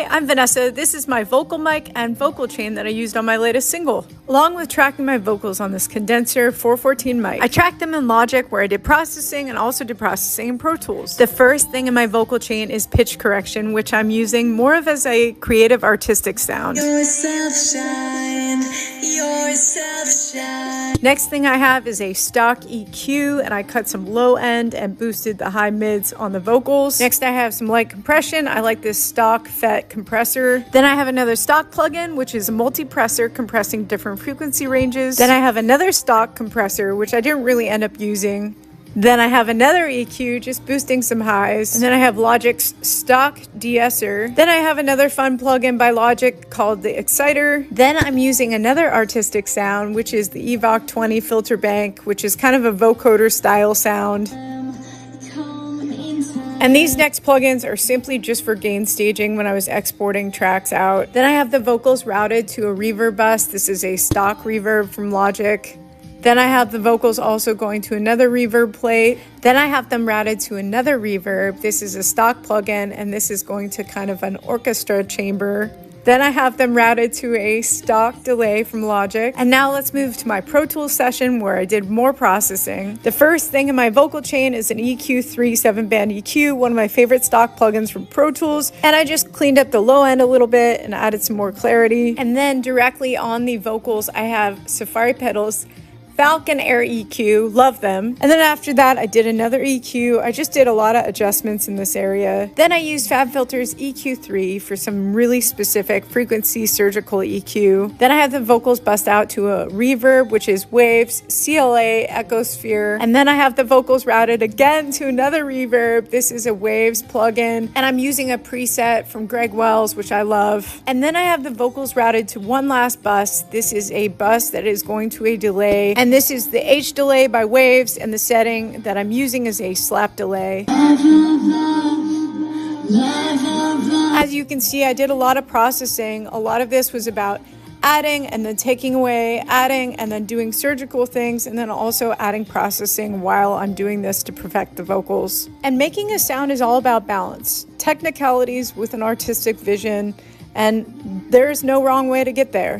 I'm Vanessa. This is my vocal mic and vocal chain that I used on my latest single, along with tracking my vocals on this condenser 414 mic. I tracked them in Logic, where I did processing and also did processing in Pro Tools. The first thing in my vocal chain is pitch correction, which I'm using more of as a creative artistic sound. Yourself shine, yourself shine. Next thing I have is a stock EQ, and I cut some low end and boosted the high mids on the vocals. Next I have some light compression. I like this stock FET compressor. Then I have another stock plugin, which is a multi-pressor compressing different frequency ranges. Then I have another stock compressor, which I didn't really end up using. Then I have another EQ, just boosting some highs. And then I have Logic's stock de-esser. Then I have another fun plugin by Logic called the Exciter. Then I'm using another artistic sound, which is the Evoc 20 filter bank, which is kind of a vocoder style sound. And these next plugins are simply just for gain staging when I was exporting tracks out. Then I have the vocals routed to a reverb bus. This is a stock reverb from Logic. Then I have the vocals also going to another reverb plate. Then I have them routed to another reverb. This is a stock plugin, and this is going to kind of an orchestra chamber. Then I have them routed to a stock delay from Logic. And now let's move to my Pro Tools session, where I did more processing. The first thing in my vocal chain is an EQ3 7-band EQ, one of my favorite stock plugins from Pro Tools. And I just cleaned up the low end a little bit and added some more clarity. And then directly on the vocals, I have Safari Pedals Falcon Air EQ, love them. And then after that, I did another EQ. I just did a lot of adjustments in this area. Then I used FabFilter's EQ3 for some really specific frequency surgical EQ. Then I have the vocals bust out to a reverb, which is Waves, CLA, Echosphere. And then I have the vocals routed again to another reverb. This is a Waves plugin. And I'm using a preset from Greg Wells, which I love. And then I have the vocals routed to one last bus. This is a bus that is going to a delay. And this is the H delay by Waves, and the setting that I'm using is a slap delay. As you can see, I did a lot of processing. A lot of this was about adding and then taking away, adding and then doing surgical things, and then also adding processing while I'm doing this to perfect the vocals. And making a sound is all about balance, technicalities with an artistic vision, and there's no wrong way to get there.